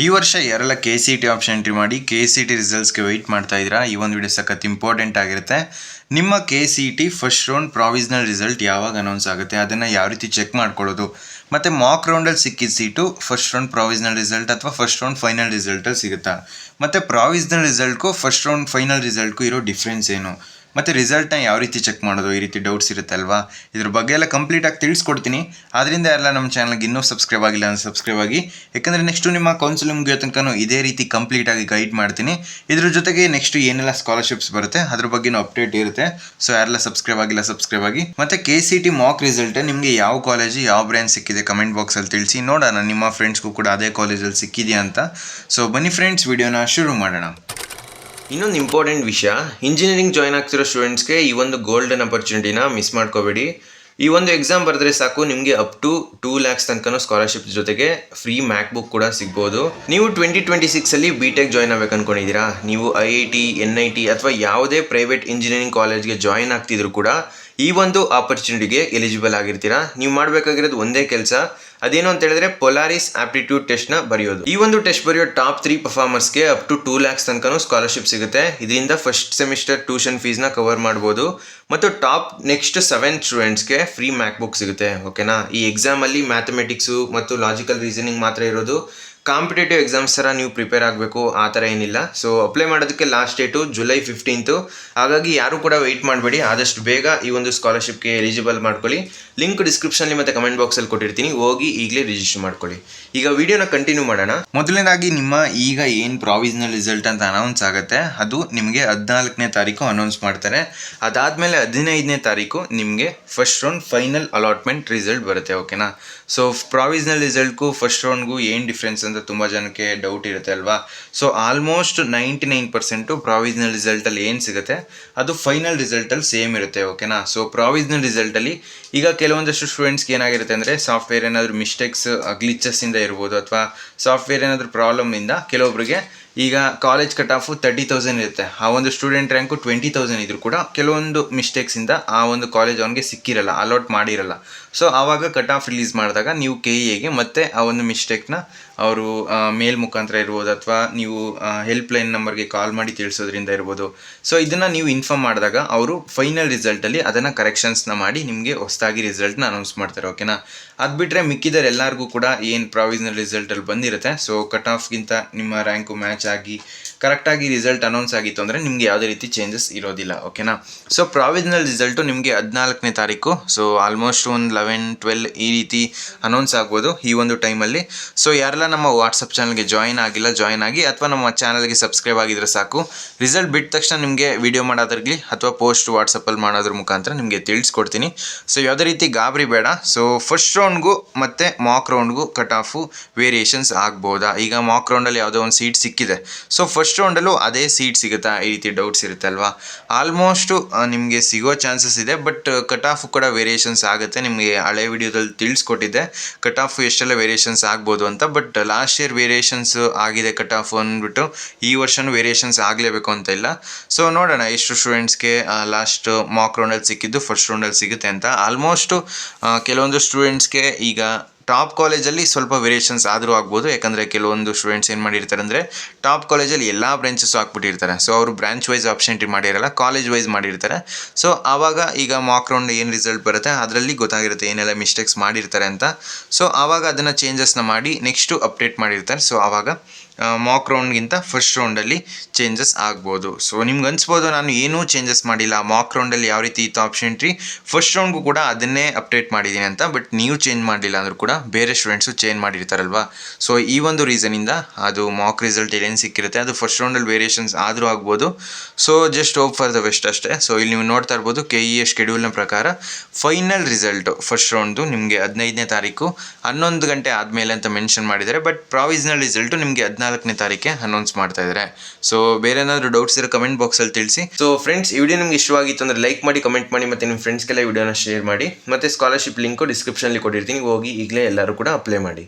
ಈ ವರ್ಷ ಯಾರೆಲ್ಲ KCET ಆಪ್ಷನ್ ಎಂಟ್ರಿ ಮಾಡಿ KCET ರಿಸಲ್ಟ್ಸ್ಗೆ ವೆಯ್ಟ್ ಮಾಡ್ತಾ ಇದ್ದೀರಾ, ಈ ಒಂದು ವಿಡಿಯೋ ಸಖತ್ ಇಂಪಾರ್ಟೆಂಟ್ ಆಗಿರುತ್ತೆ. ನಿಮ್ಮ KCET first round provisional result ಯಾವಾಗ ಅನೌನ್ಸ್ ಆಗುತ್ತೆ, ಅದನ್ನು ಯಾವ ರೀತಿ ಚೆಕ್ ಮಾಡ್ಕೊಳ್ಳೋದು, ಮತ್ತು ಮಾಕ್ ರೌಂಡಲ್ಲಿ ಸಿಕ್ಕಿದ seat first round provisional result ಅಥವಾ ಫಸ್ಟ್ ರೌಂಡ್ ಫೈನಲ್ ರಿಸಲ್ಟಲ್ಲಿ ಸಿಗುತ್ತಾ, ಮತ್ತು ಪ್ರಾವಿಷನಲ್ ರಿಸಲ್ಟ್ಗೂ ಫಸ್ಟ್ ರೌಂಡ್ ಫೈನಲ್ ರಿಸಲ್ಟ್ಗೂ ಇರೋ ಡಿಫ್ರೆನ್ಸ್ ಏನು, ಮತ್ತು ರಿಸಲ್ಟ್ನ ಯಾವ ರೀತಿ ಚೆಕ್ ಮಾಡೋದು, ಈ ರೀತಿ ಡೌಟ್ಸ್ ಇರುತ್ತೆ ಅಲ್ವಾ. ಇದ್ರ ಬಗ್ಗೆ ಎಲ್ಲ ಕಂಪ್ಲೀಟಾಗಿ ತಿಳಿಸ್ಕೊಡ್ತೀನಿ. ಆದ್ದರಿಂದ ಎಲ್ಲ ನಮ್ಮ ಚಾನಲ್ಗೆ ಇನ್ನೂ ಸಬ್ಸ್ಕ್ರೈಬ್ ಆಗಿಲ್ಲ ಅಂದರೆ ಸಬ್ಸ್ಕ್ರೈಬ್ ಆಗಿ, ಯಾಕಂದರೆ ನೆಕ್ಸ್ಟು ನಿಮ್ಮ ಕೌನ್ಸಿಲಿಂಗ್ ಮುಗಿಯೋ ತನಕ ಇದೇ ರೀತಿ ಕಂಪ್ಲೀಟಾಗಿ ಗೈಡ್ ಮಾಡ್ತೀನಿ. ಇದ್ರ ಜೊತೆಗೆ ನೆಕ್ಸ್ಟ್ ಏನೆಲ್ಲ ಸ್ಕಾಲರ್ಶಿಪ್ಸ್ ಬರುತ್ತೆ ಅದ್ರ ಬಗ್ಗೆನೂ ಅಪ್ಡೇಟ್ ಇರುತ್ತೆ. ಸೊ ಯಾರೆಲ್ಲ ಸಬ್ಸ್ಕ್ರೈಬ್ ಆಗಿಲ್ಲ ಸಬ್ಸ್ಕ್ರೈಬ್ ಆಗಿ. ಮತ್ತು KCET ಮಾಕ್ ರಿಸಲ್ಟ್ ನಿಮಗೆ ಯಾವ ಕಾಲೇಜು ಯಾವ ಬ್ರ್ಯಾಂಚ್ ಸಿಕ್ಕಿದೆ ಕಮೆಂಟ್ ಬಾಕ್ಸಲ್ಲಿ ತಿಳಿಸಿ, ನೋಡೋಣ ನಿಮ್ಮ ಫ್ರೆಂಡ್ಸ್ಗೂ ಕೂಡ ಅದೇ ಕಾಲೇಜಲ್ಲಿ ಸಿಕ್ಕಿದೆಯಾ ಅಂತ. ಸೊ ಬನ್ನಿ ಫ್ರೆಂಡ್ಸ್, ವಿಡಿಯೋನ ಶುರು ಮಾಡೋಣ. ಇನ್ನೊಂದು ಇಂಪಾರ್ಟೆಂಟ್ ವಿಷಯ, ಇಂಜಿನಿಯರಿಂಗ್ ಜಾಯ್ನ್ ಆಗ್ತಿರೋ ಸ್ಟೂಡೆಂಟ್ಸ್ಗೆ ಈ ಒಂದು ಗೋಲ್ಡನ್ ಅಪರ್ಚುನಿಟಿನ ಮಿಸ್ ಮಾಡ್ಕೋಬೇಡಿ. ಈ ಒಂದು ಎಕ್ಸಾಮ್ ಬರೆದ್ರೆ ಸಾಕು, ನಿಮಗೆ ಅಪ್ ಟು 2 lakhs ತನಕ ಸ್ಕಾಲರ್ಶಿಪ್ ಜೊತೆಗೆ ಫ್ರೀ ಮ್ಯಾಕ್ ಬುಕ್ ಕೂಡ ಸಿಗ್ಬೋದು. ನೀವು 2026ಅಲ್ಲಿ BTech ಜಾಯ್ನ್ ಆಗ್ಬೇಕು ಅನ್ಕೊಂಡಿದ್ದೀರಾ, ನೀವು IIT NIT ಅಥವಾ ಯಾವುದೇ ಪ್ರೈವೇಟ್ ಇಂಜಿನಿಯರಿಂಗ್ ಕಾಲೇಜ್ಗೆ ಜಾಯ್ನ್ ಆಗ್ತಿದ್ರು ಕೂಡ ಈ ಒಂದು ಆಪರ್ಚುನಿಟಿಗೆ ಎಲಿಜಿಬಲ್ ಆಗಿರ್ತೀರಾ. ನೀವು ಮಾಡಬೇಕಾಗಿರೋದು ಒಂದೇ ಕೆಲಸ, ಅದೇನು ಅಂತ ಹೇಳಿದ್ರೆ ಪೊಲಾರಿಸ್ ಆಪ್ಟಿಟ್ಯೂಡ್ ಟೆಸ್ಟ್ನ ಬರೆಯೋದು. ಈ ಒಂದು ಟೆಸ್ಟ್ ಬರೆಯೋ ಟಾಪ್ 3 ಪರ್ಫಾರ್ಮರ್ಸ್ಗೆ ಅಪ್ ಟು 2 lakhs ತನಕ ಸ್ಕಾಲರ್ಶಿಪ್ ಸಿಗುತ್ತೆ. ಇದರಿಂದ ಫಸ್ಟ್ ಸೆಮಿಸ್ಟರ್ ಟ್ಯೂಷನ್ ಫೀಸ್ನ ಕವರ್ ಮಾಡ್ಬೋದು, ಮತ್ತು ಟಾಪ್ ನೆಕ್ಸ್ಟ್ 7 ಸ್ಟೂಡೆಂಟ್ಸ್ಗೆ ಫ್ರೀ ಮ್ಯಾಕ್ ಬುಕ್ ಸಿಗುತ್ತೆ. ಓಕೆನಾ. ಈ ಎಕ್ಸಾಮಲ್ಲಿ ಮ್ಯಾಥಮೆಟಿಕ್ಸು ಮತ್ತು ಲಾಜಿಕಲ್ ರೀಸನಿಂಗ್ ಮಾತ್ರ ಇರೋದು. ಕಾಂಪಿಟೇಟಿವ್ ಎಕ್ಸಾಮ್ಸ್ ಥರ ನೀವು ಪ್ರಿಪೇರ್ ಆಗಬೇಕು ಆ ಥರ ಏನಿಲ್ಲ. ಸೊ ಅಪ್ಲೈ ಮಾಡೋದಕ್ಕೆ ಲಾಸ್ಟ್ ಡೇಟು July 15. ಹಾಗಾಗಿ ಯಾರು ಕೂಡ ವೆಯ್ಟ್ ಮಾಡಬೇಡಿ, ಆದಷ್ಟು ಬೇಗ ಈ ಒಂದು ಸ್ಕಾಲರ್ಶಿಪ್ಗೆ ಎಲಿಜಿಬಲ್ ಮಾಡ್ಕೊಳ್ಳಿ. ಲಿಂಕ್ ಡಿಸ್ಕ್ರಿಪ್ಷನ್ಲಿ ಮತ್ತು ಕಮೆಂಟ್ ಬಾಕ್ಸಲ್ಲಿ ಕೊಟ್ಟಿರ್ತೀನಿ, ಹೋಗಿ ಈಗಲೇ ರಿಜಿಸ್ಟರ್ ಮಾಡ್ಕೊಳ್ಳಿ. ಈಗ ವಿಡಿಯೋನ ಕಂಟಿನ್ಯೂ ಮಾಡೋಣ. ಮೊದಲನೇದಾಗಿ ನಿಮ್ಮ ಈಗ ಏನು ಪ್ರಾವಿಷನಲ್ ರಿಸಲ್ಟ್ ಅಂತ ಅನೌನ್ಸ್ ಆಗುತ್ತೆ ಅದು ನಿಮಗೆ 14ನೇ ತಾರೀಕು ಅನೌನ್ಸ್ ಮಾಡ್ತಾರೆ. ಅದಾದಮೇಲೆ 15ನೇ ತಾರೀಕು ನಿಮಗೆ first round final allotment result ಬರುತ್ತೆ. ಓಕೆನಾ. ಸೊ ಪ್ರಾವಿಷನಲ್ ರಿಸಲ್ಟ್ಗೂ ಫಸ್ಟ್ ರೌಂಡ್ಗೂ ಏನು ಡಿಫ್ರೆನ್ಸ್ ಅಂತ ತುಂಬ ಜನಕ್ಕೆ ಡೌಟ್ ಇರುತ್ತೆ ಅಲ್ವಾ. ಸೊ ಆಲ್ಮೋಸ್ಟ್ 99% ಪ್ರಾವಿಷನಲ್ ರಿಸಲ್ಟಲ್ಲಿ ಏನು ಸಿಗುತ್ತೆ ಅದು ಫೈನಲ್ ರಿಸಲ್ಟಲ್ಲಿ ಸೇಮ್ ಇರುತ್ತೆ. ಓಕೆನಾ. ಸೊ ಪ್ರಾವಿಷನಲ್ ರಿಸಲ್ಟಲ್ಲಿ ಈಗ ಕೆಲವೊಂದಷ್ಟು ಸ್ಟೂಡೆಂಟ್ಸ್ಗೆ ಏನಾಗಿರುತ್ತೆ ಅಂದರೆ ಸಾಫ್ಟ್ವೇರ್ ಏನಾದರೂ ಮಿಸ್ಟೇಕ್ಸ್ ಗ್ಲಿಚಸ್ಸಿಂದ ಇರ್ಬೋದು, ಅಥವಾ ಸಾಫ್ಟ್ವೇರ್ ಏನಾದರೂ ಪ್ರಾಬ್ಲಮಿಂದ ಕೆಲವೊಬ್ಬರಿಗೆ ಈಗ ಕಾಲೇಜ್ ಕಟ್ ಆಫು 30,000 ಇರುತ್ತೆ, ಆ ಒಂದು ಸ್ಟೂಡೆಂಟ್ ರ್ಯಾಂಕು 20,000 ಇದ್ರೂ ಕೂಡ ಕೆಲವೊಂದು ಮಿಸ್ಟೇಕ್ಸಿಂದ ಆ ಒಂದು ಕಾಲೇಜ್ ಅವನಿಗೆ ಸಿಕ್ಕಿರಲ್ಲ, ಅಲಾಟ್ ಮಾಡಿರಲ್ಲ. ಸೊ ಆವಾಗ ಕಟ್ ಆಫ್ ರಿಲೀಸ್ ಮಾಡಿದಾಗ ನೀವು KEAಗೆ ಮತ್ತೆ ಆ ಒಂದು ಮಿಸ್ಟೇಕ್ನ ಅವರು ಮೇಲ್ ಮುಖಾಂತರ ಇರ್ಬೋದು, ಅಥವಾ ನೀವು ಹೆಲ್ಪ್ ಲೈನ್ ನಂಬರ್ಗೆ ಕಾಲ್ ಮಾಡಿ ತಿಳಿಸೋದ್ರಿಂದ ಇರ್ಬೋದು. ಸೊ ಇದನ್ನು ನೀವು ಇನ್ಫಾರ್ಮ್ ಮಾಡಿದಾಗ ಅವರು ಫೈನಲ್ ರಿಸಲ್ಟಲ್ಲಿ ಅದನ್ನು ಕರೆಕ್ಷನ್ಸ್ನ ಮಾಡಿ ನಿಮಗೆ ಹೊಸದಾಗಿ ರಿಸಲ್ಟ್ನ ಅನೌನ್ಸ್ ಮಾಡ್ತಾರೆ. ಓಕೆನಾ. ಅದು ಬಿಟ್ಟರೆ ಮಿಕ್ಕಿದರೆ ಎಲ್ಲರಿಗೂ ಕೂಡ ಏನು ಪ್ರಾವಿಷನಲ್ ರಿಸಲ್ಟಲ್ಲಿ ಬಂದಿರುತ್ತೆ, ಸೊ ಕಟ್ ಆಫ್ಗಿಂತ ನಿಮ್ಮ ರ್ಯಾಂಕು ಮ್ಯಾಚ್ ಆಗಿ ಕರೆಕ್ಟಾಗಿ ರಿಸಲ್ಟ್ ಅನೌನ್ಸ್ ಆಗಿತ್ತು ಅಂದರೆ ನಿಮಗೆ ಯಾವುದೇ ರೀತಿ ಚೇಂಜಸ್ ಇರೋದಿಲ್ಲ. ಓಕೆನಾ. ಸೊ ಪ್ರಾವಿಷನಲ್ ರಿಸಲ್ಟು ನಿಮಗೆ 14ನೇ ತಾರೀಕು, ಸೊ ಆಲ್ಮೋಸ್ಟ್ ಒಂದು 11-12 ಈ ರೀತಿ ಅನೌನ್ಸ್ ಆಗ್ಬೋದು ಈ ಒಂದು ಟೈಮಲ್ಲಿ. ಸೊ ಯಾರೆಲ್ಲ ನಮ್ಮ ವಾಟ್ಸಪ್ ಚಾನಲ್ಗೆ ಜಾಯ್ನ್ ಆಗಿಲ್ಲ ಜಾಯ್ನ್ ಆಗಿ, ಅಥವಾ ನಮ್ಮ ಚಾನಲ್ಗೆ ಸಬ್ಸ್ಕ್ರೈಬ್ ಆಗಿದ್ರೆ ಸಾಕು. ರಿಸಲ್ಟ್ ಬಿಟ್ಟ ತಕ್ಷಣ ನಿಮಗೆ ವಿಡಿಯೋ ಮಾಡೋದ್ರಲ್ಲಿ ಅಥವಾ ಪೋಸ್ಟ್ ವಾಟ್ಸಪ್ಪಲ್ಲಿ ಮಾಡೋದ್ರ ಮುಖಾಂತರ ನಿಮಗೆ ತಿಳಿಸ್ಕೊಡ್ತೀನಿ. ಸೊ ಯಾವುದೇ ರೀತಿ ಗಾಬರಿ ಬೇಡ. ಸೊ ಫಸ್ಟ್ ರೌಂಡ್ಗೂ ಮತ್ತು ಮಾಕ್ ರೌಂಡ್ಗೂ ಕಟ್ ಆಫು ವೇರಿಯೇಷನ್ಸ್ ಆಗ್ಬೋದಾ, ಈಗ ಮಾಕ್ ರೌಂಡಲ್ಲಿ ಯಾವುದೋ ಒಂದು ಸೀಟ್ ಸಿಕ್ಕಿದೆ, ಸೊ ಫಸ್ಟ್ ರೌಂಡಲ್ಲೂ ಅದೇ ಸೀಟ್ ಸಿಗುತ್ತಾ, ಈ ರೀತಿ ಡೌಟ್ಸ್ ಇರುತ್ತೆ ಅಲ್ವಾ. ಆಲ್ಮೋಸ್ಟು ನಿಮಗೆ ಸಿಗೋ ಚಾನ್ಸಸ್ ಇದೆ, ಬಟ್ ಕಟ್ ಆಫ್ ಕೂಡ ವೇರಿಯೇಷನ್ಸ್ ಆಗುತ್ತೆ. ನಿಮಗೆ ಹಳೆ ವಿಡಿಯೋದಲ್ಲಿ ತಿಳಿಸ್ಕೊಟ್ಟಿದ್ದೆ ಕಟ್ ಆಫ್ ಎಷ್ಟೆಲ್ಲ ವೇರಿಯೇಷನ್ಸ್ ಆಗ್ಬೋದು ಅಂತ, ಬಟ್ ಲಾಸ್ಟ್ ಇಯರ್ ವೇರಿಯೇಷನ್ಸ್ ಆಗಿದೆ ಕಟ್ ಆಫ್ ಅಂದ್ಬಿಟ್ಟು ಈ ವರ್ಷನೂ ವೇರಿಯೇಷನ್ಸ್ ಆಗಲೇಬೇಕು ಅಂತ ಇಲ್ಲ. ಸೊ ನೋಡೋಣ ಎಷ್ಟು ಸ್ಟೂಡೆಂಟ್ಸ್ಗೆ ಲಾಸ್ಟ್ ಮಾಕ್ ರೌಂಡಲ್ಲಿ ಸಿಕ್ಕಿದ್ದು ಫಸ್ಟ್ ರೌಂಡಲ್ಲಿ ಸಿಗುತ್ತೆ ಅಂತ. ಆಲ್ಮೋಸ್ಟು ಕೆಲವೊಂದು ಸ್ಟೂಡೆಂಟ್ಸ್ಗೆ ಈಗ ಟಾಪ್ ಕಾಲೇಜಲ್ಲಿ ಸ್ವಲ್ಪ ವೇರಿಯೇಷನ್ಸ್ ಆದರೂ ಆಗ್ಬೋದು, ಯಾಕಂದರೆ ಕೆಲವೊಂದು ಸ್ಟೂಡೆಂಟ್ಸ್ ಏನು ಮಾಡಿರ್ತಾರೆ ಅಂದರೆ ಟಾಪ್ ಕಾಲೇಜಲ್ಲಿ ಎಲ್ಲ ಬ್ರಾಂಚಸ್ಸು ಹಾಕ್ಬಿಟ್ಟಿರ್ತಾರೆ. ಸೊ ಅವರು ಬ್ರಾಂಚ್ ವೈಸ್ ಆಪ್ಷನ್ ಎಂಟ್ರಿ ಮಾಡಿರಲ್ಲ, ಕಾಲೇಜ್ ವೈಸ್ ಮಾಡಿರ್ತಾರೆ. ಸೊ ಆವಾಗ ಈಗ ಮಾಕ್ ರೌಂಡ್ ಏನು ರಿಸಲ್ಟ್ ಬರುತ್ತೆ ಅದರಲ್ಲಿ ಗೊತ್ತಾಗಿರುತ್ತೆ ಏನೆಲ್ಲ ಮಿಸ್ಟೇಕ್ಸ್ ಮಾಡಿರ್ತಾರೆ ಅಂತ. ಸೊ ಆವಾಗ ಅದನ್ನು ಚೇಂಜಸ್ನ ಮಾಡಿ ನೆಕ್ಸ್ಟು ಅಪ್ಡೇಟ್ ಮಾಡಿರ್ತಾರೆ. ಸೊ ಆವಾಗ ಮಾಕ್ ರೌಂಡ್ಗಿಂತ ಫಸ್ಟ್ ರೌಂಡಲ್ಲಿ ಚೇಂಜಸ್ ಆಗ್ಬೋದು. ಸೊ ನಿಮ್ಗೆ ಅನಿಸ್ಬೋದು ನಾನು ಏನೂ ಚೇಂಜಸ್ ಮಾಡಿಲ್ಲ, ಮಾಕ್ ರೌಂಡಲ್ಲಿ ಯಾವ ರೀತಿ ಇತ್ತು ಆಪ್ಷನ್ ಎಂಟ್ರಿ ಫಸ್ಟ್ ರೌಂಡ್ಗೂ ಕೂಡ ಅದನ್ನೇ ಅಪ್ಡೇಟ್ ಮಾಡಿದ್ದೀನಿ ಅಂತ. ಬಟ್ ನೀವು ಚೇಂಜ್ ಮಾಡಲಿಲ್ಲ ಅಂದರೂ ಕೂಡ ಬೇರೆ ಸ್ಟೂಡೆಂಟ್ಸು ಚೇಂಜ್ ಮಾಡಿರ್ತಾರಲ್ವಾ. ಸೊ ಈ ಒಂದು ರೀಸನಿಂದ ಅದು ಮಾಕ್ ರಿಸಲ್ಟ್ ಏನು ಸಿಕ್ಕಿರುತ್ತೆ ಅದು ಫಸ್ಟ್ ರೌಂಡಲ್ಲಿ ವೇರಿಯೇಷನ್ಸ್ ಆದರೂ ಆಗ್ಬೋದು. So just hope for the best ಅಷ್ಟೇ. ಸೊ ಇಲ್ಲಿ ನೀವು ನೋಡ್ತಾ ಇರ್ಬೋದು KEA ಶೆಡ್ಯೂಲ್ನ ಪ್ರಕಾರ ಫೈನಲ್ ರಿಸಲ್ಟು ಫಸ್ಟ್ ರೌಂಡ್ದು ನಿಮಗೆ 15ನೇ ತಾರೀಕು 11 ಗಂಟೆ ಆದಮೇಲೆ ಅಂತ ಮೆನ್ಷನ್ ಮಾಡಿದ್ದಾರೆ. ಬಟ್ ಪ್ರಾವಿಷನಲ್ ರಿಸಲ್ಟು ನಿಮಗೆ 14ನೇ ತಾರೀಕೆ ಅನೌನ್ಸ್ ಮಾಡ್ತಾ ಇದ್ದಾರೆ. ಸೊ ಬೇರೆ ಏನಾದರೂ ಡೌಟ್ಸ್ ಇರೋ ಕಮೆಂಟ್ ಬಾಕ್ಸಲ್ಲಿ ತಿಳಿಸಿ. ಸೊ ಫ್ರೆಂಡ್ಸ್, ಈ ವಿಡಿಯೋ ನಿಮ್ಗೆ ಇಷ್ಟವಾಗಿತ್ತು ಅಂದರೆ ಲೈಕ್ ಮಾಡಿ, ಕಮೆಂಟ್ ಮಾಡಿ, ಮತ್ತು ನಿಮ್ಮ ಫ್ರೆಂಡ್ಸ್ಗೆಲ್ಲ ವಿಡಿಯೋನ ಶೇರ್ ಮಾಡಿ. ಮತ್ತು ಸ್ಕಾಲರ್ಶಿಪ್ ಲಿಂಕು ಡಿಸ್ಕ್ರಿಪ್ಷನಲ್ಲಿ ಕೊಟ್ಟಿರ್ತೀನಿ, ಹೋಗಿ ಈಗಲೇ ಎಲ್ಲರೂ ಕೂಡ ಅಪ್ಲೈ ಮಾಡಿ.